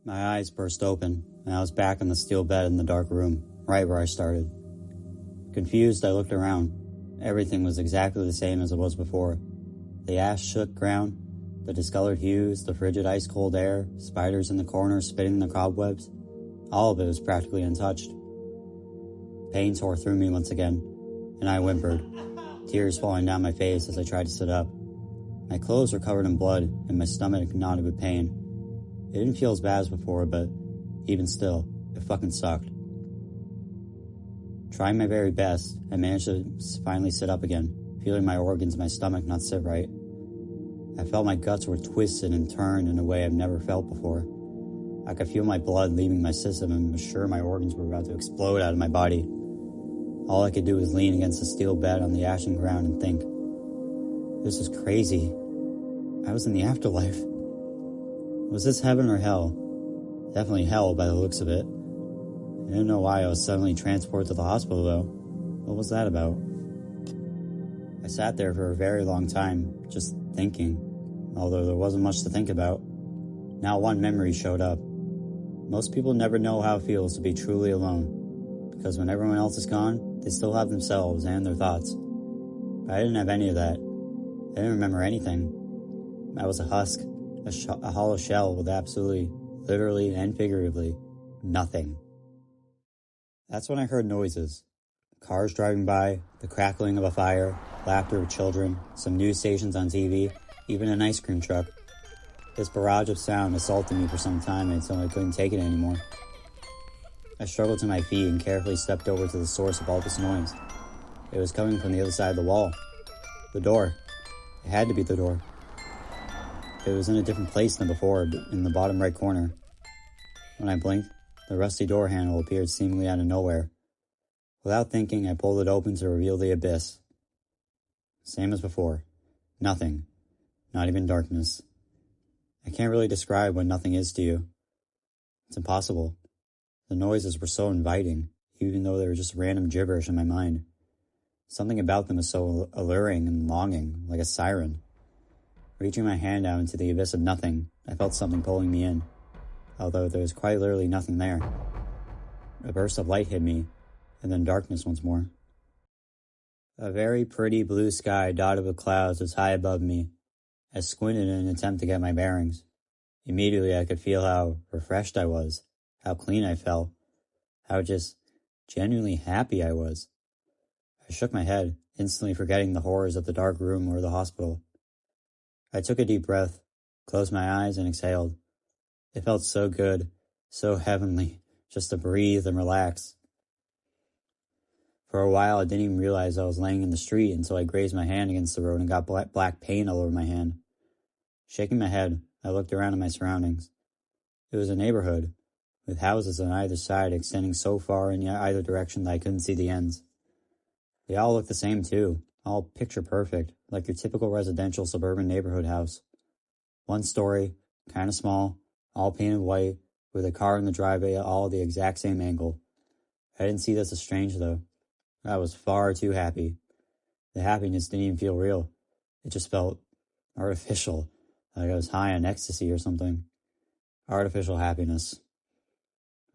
My eyes burst open, and I was back in the steel bed in the dark room, right where I started. Confused, I looked around. Everything was exactly the same as it was before. The ash-shook ground, the discolored hues, the frigid ice-cold air, spiders in the corners spitting the cobwebs. All of it was practically untouched. Pain tore through me once again, and I whimpered, tears falling down my face as I tried to sit up. My clothes were covered in blood, and my stomach knotted with pain. It didn't feel as bad as before, but even still, it fucking sucked. Trying my very best, I managed to finally sit up again, feeling my organs in my stomach not sit right. I felt my guts were twisted and turned in a way I've never felt before. I could feel my blood leaving my system and was sure my organs were about to explode out of my body. All I could do was lean against the steel bed on the ashen ground and think, this is crazy. I was in the afterlife. Was this heaven or hell? Definitely hell by the looks of it. I didn't know why I was suddenly transported to the hospital though. What was that about? I sat there for a very long time, just thinking, although there wasn't much to think about. Now one memory showed up. Most people never know how it feels to be truly alone, because when everyone else is gone, they still have themselves and their thoughts. But I didn't have any of that. I didn't remember anything. I was a husk, a hollow shell with absolutely, literally and figuratively, nothing. That's when I heard noises. Cars driving by, the crackling of a fire, laughter of children, some news stations on TV, even an ice cream truck. This barrage of sound assaulted me for some time until I couldn't take it anymore. I struggled to my feet and carefully stepped over to the source of all this noise. It was coming from the other side of the wall. The door. It had to be the door. It was in a different place than before, in the bottom right corner. When I blinked, the rusty door handle appeared seemingly out of nowhere. Without thinking, I pulled it open to reveal the abyss. Same as before. Nothing. Not even darkness. I can't really describe what nothing is to you. It's impossible. The noises were so inviting, even though they were just random gibberish in my mind. Something about them was so alluring and longing, like a siren. Reaching my hand out into the abyss of nothing, I felt something pulling me in, although there was quite literally nothing there. A burst of light hit me, and then darkness once more. A very pretty blue sky dotted with clouds was high above me. I squinted in an attempt to get my bearings. Immediately I could feel how refreshed I was, how clean I felt, how just genuinely happy I was. I shook my head, instantly forgetting the horrors of the dark room or the hospital. I took a deep breath, closed my eyes, and exhaled. It felt so good, so heavenly, just to breathe and relax. For a while, I didn't even realize I was laying in the street until I grazed my hand against the road and got black paint all over my hand. Shaking my head, I looked around at my surroundings. It was a neighborhood, with houses on either side extending so far in either direction that I couldn't see the ends. They all looked the same too, all picture perfect, like your typical residential suburban neighborhood house. One story, kind of small, all painted white, with a car in the driveway all the exact same angle. I didn't see this as strange though. I was far too happy. The happiness didn't even feel real. It just felt artificial, like I was high on ecstasy or something. Artificial happiness.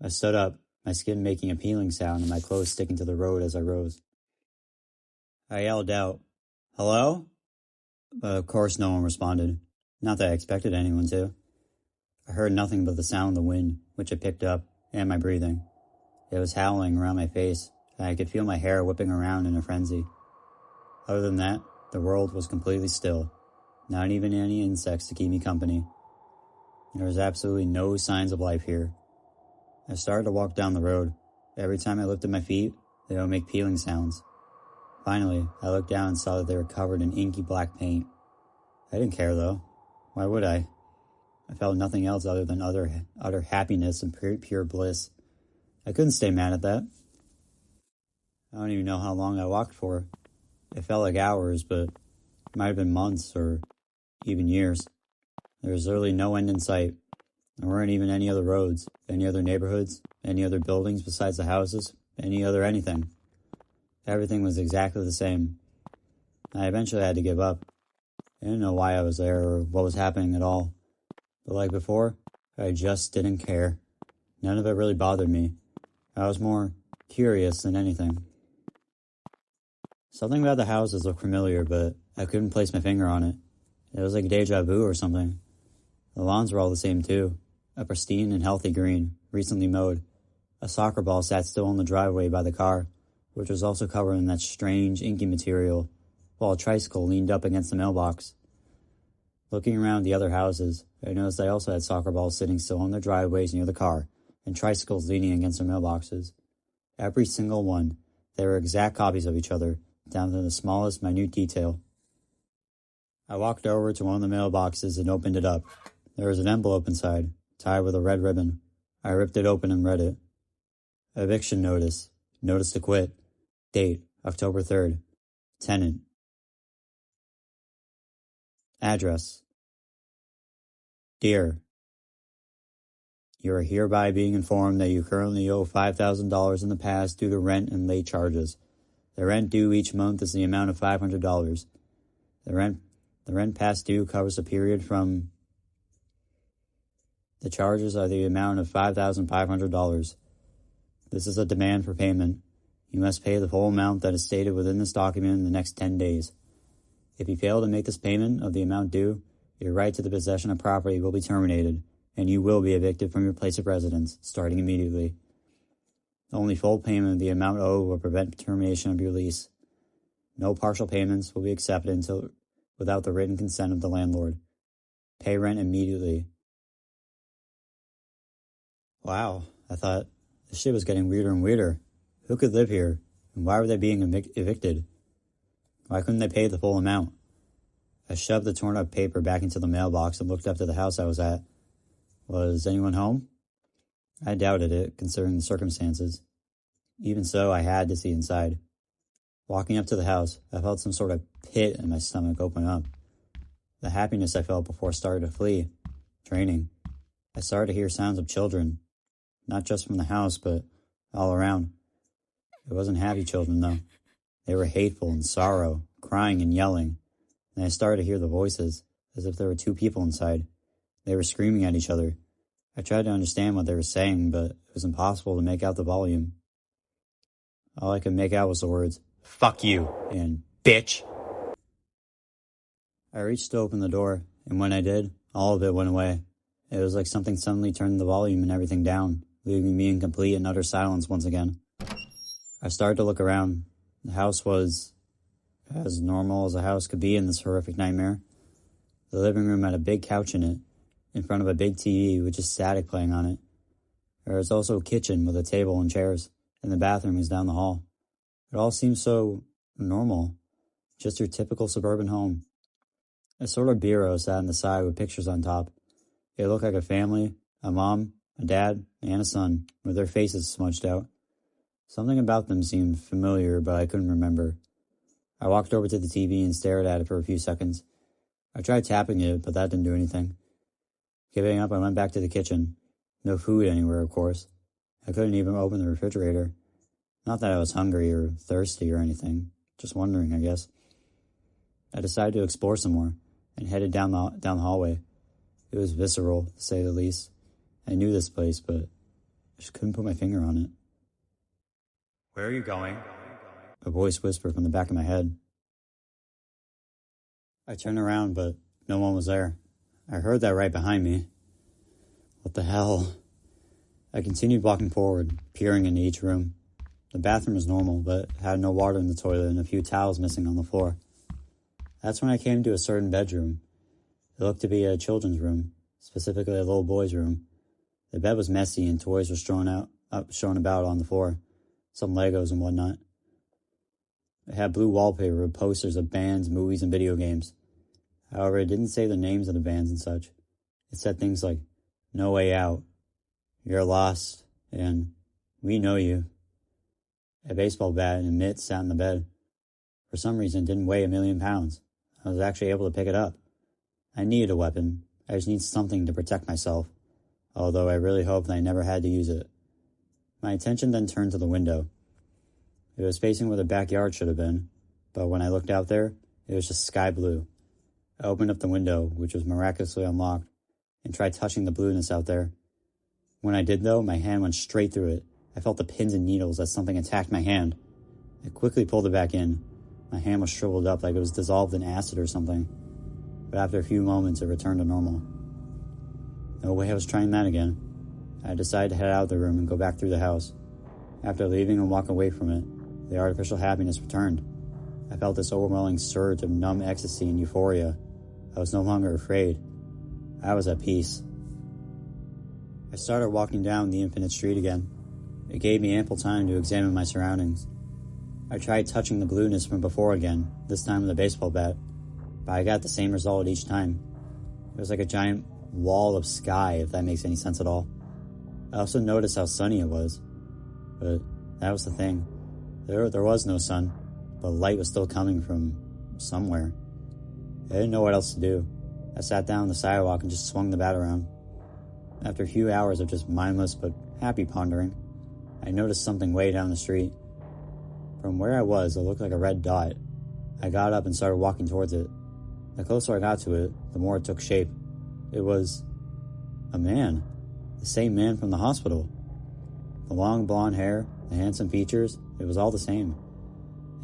I stood up, my skin making a peeling sound and my clothes sticking to the road as I rose. I yelled out, "Hello?" But of course no one responded. Not that I expected anyone to. I heard nothing but the sound of the wind, which I picked up, and my breathing. It was howling around my face, and I could feel my hair whipping around in a frenzy. Other than that, the world was completely still. Not even any insects to keep me company. There was absolutely no signs of life here. I started to walk down the road. Every time I lifted my feet, they would make peeling sounds. Finally, I looked down and saw that they were covered in inky black paint. I didn't care though. Why would I? I felt nothing else other than utter happiness and pure bliss. I couldn't stay mad at that. I don't even know how long I walked for. It felt like hours, but it might have been months or even years. There was literally no end in sight. There weren't even any other roads, any other neighborhoods, any other buildings besides the houses, any other anything. Everything was exactly the same. I eventually had to give up. I didn't know why I was there or what was happening at all. But like before, I just didn't care. None of it really bothered me. I was more curious than anything. Something about the houses looked familiar, but I couldn't place my finger on it. It was like deja vu or something. The lawns were all the same too. A pristine and healthy green, recently mowed. A soccer ball sat still in the driveway by the car, which was also covered in that strange, inky material, while a tricycle leaned up against the mailbox. Looking around the other houses, I noticed they also had soccer balls sitting still on their driveways near the car, and tricycles leaning against their mailboxes. Every single one. They were exact copies of each other, down to the smallest minute detail. I walked over to one of the mailboxes and opened it up. There was an envelope inside, tied with a red ribbon. I ripped it open and read it. Eviction notice. Notice to quit. Date, October 3rd. Tenant. Address. Dear, you are hereby being informed that you currently owe $5,000 in the past due to rent and late charges. The rent due each month is the amount of $500. The rent past due covers a period from... The charges are the amount of $5,500. This is a demand for payment. You must pay the full amount that is stated within this document in the next 10 days. If you fail to make this payment of the amount due, your right to the possession of property will be terminated, and you will be evicted from your place of residence, starting immediately. Only full payment of the amount owed will prevent termination of your lease. No partial payments will be accepted without the written consent of the landlord. Pay rent immediately. Wow, I thought, this shit was getting weirder and weirder. Who could live here, and why were they being evicted? Why couldn't they pay the full amount? I shoved the torn up paper back into the mailbox and looked up to the house I was at. Was anyone home? I doubted it, considering the circumstances. Even so, I had to see inside. Walking up to the house, I felt some sort of pit in my stomach open up. The happiness I felt before started to flee, draining. I started to hear sounds of children, not just from the house, but all around. It wasn't happy children, though. They were hateful and sorrow, crying and yelling. And I started to hear the voices, as if there were two people inside. They were screaming at each other. I tried to understand what they were saying, but it was impossible to make out the volume. All I could make out was the words, "Fuck you," and "Bitch." I reached to open the door, and when I did, all of it went away. It was like something suddenly turned the volume and everything down, leaving me in complete and utter silence once again. I started to look around. The house was as normal as a house could be in this horrific nightmare. The living room had a big couch in it, in front of a big TV with just static playing on it. There was also a kitchen with a table and chairs, and the bathroom was down the hall. It all seemed so normal, just your typical suburban home. A sort of bureau sat on the side with pictures on top. It looked like a family, a mom, a dad, and a son, with their faces smudged out. Something about them seemed familiar, but I couldn't remember. I walked over to the TV and stared at it for a few seconds. I tried tapping it, but that didn't do anything. Giving up, I went back to the kitchen. No food anywhere, of course. I couldn't even open the refrigerator. Not that I was hungry or thirsty or anything. Just wondering, I guess. I decided to explore some more and headed down the hallway. It was visceral, to say the least. I knew this place, but I just couldn't put my finger on it. Where are you going? A voice whispered from the back of my head. I turned around, but no one was there. I heard that right behind me. What the hell? I continued walking forward, peering into each room. The bathroom was normal, but had no water in the toilet and a few towels missing on the floor. That's when I came to a certain bedroom. It looked to be a children's room, specifically a little boy's room. The bed was messy and toys were strewn about on the floor, some Legos and whatnot. It had blue wallpaper with posters of bands, movies, and video games. However, it didn't say the names of the bands and such. It said things like, "No Way Out," "You're Lost," and "We Know You." A baseball bat and mitt sat in the bed. For some reason, it didn't weigh 1,000,000 pounds. I was actually able to pick it up. I needed a weapon. I just needed something to protect myself, although I really hoped I never had to use it. My attention then turned to the window. It was facing where the backyard should have been, but when I looked out there, it was just sky blue. I opened up the window, which was miraculously unlocked, and tried touching the blueness out there. When I did, though, my hand went straight through it. I felt the pins and needles as something attacked my hand. I quickly pulled it back in. My hand was shriveled up like it was dissolved in acid or something. But after a few moments, it returned to normal. No way I was trying that again. I decided to head out of the room and go back through the house. After leaving and walking away from it, the artificial happiness returned. I felt this overwhelming surge of numb ecstasy and euphoria. I was no longer afraid. I was at peace. I started walking down the infinite street again. It gave me ample time to examine my surroundings. I tried touching the blueness from before again, this time with a baseball bat, but I got the same result each time. It was like a giant wall of sky, if that makes any sense at all. I also noticed how sunny it was, but that was the thing. There was no sun, but light was still coming from somewhere. I didn't know what else to do. I sat down on the sidewalk and just swung the bat around. After a few hours of just mindless but happy pondering, I noticed something way down the street. From where I was, it looked like a red dot. I got up and started walking towards it. The closer I got to it, the more it took shape. It was a man. The same man from the hospital. The long blonde hair, the handsome features, it was all the same.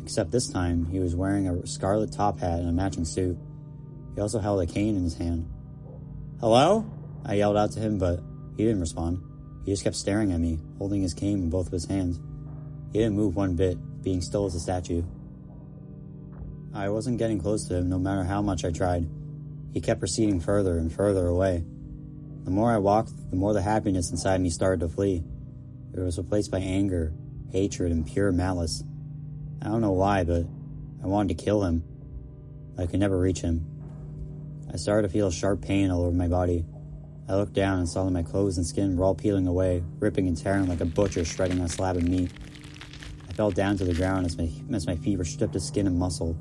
Except this time, he was wearing a scarlet top hat and a matching suit. He also held a cane in his hand. "Hello?" I yelled out to him, but he didn't respond. He just kept staring at me, holding his cane in both of his hands. He didn't move one bit, being still as a statue. I wasn't getting close to him no matter how much I tried. He kept proceeding further and further away. The more I walked, the more the happiness inside me started to flee. It was replaced by anger, hatred, and pure malice. I don't know why, but I wanted to kill him. I could never reach him. I started to feel sharp pain all over my body. I looked down and saw that my clothes and skin were all peeling away, ripping and tearing like a butcher shredding a slab of meat. I fell down to the ground as my feet were stripped of skin and muscle.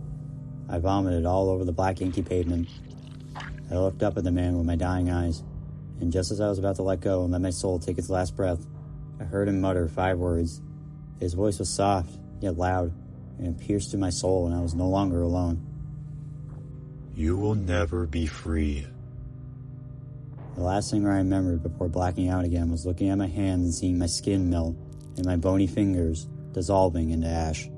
I vomited all over the black inky pavement. I looked up at the man with my dying eyes, and just as I was about to let go and let my soul take its last breath, I heard him mutter 5 words. His voice was soft, yet loud, and it pierced through my soul, and I was no longer alone. "You will never be free." The last thing I remembered before blacking out again was looking at my hands and seeing my skin melt and my bony fingers dissolving into ash.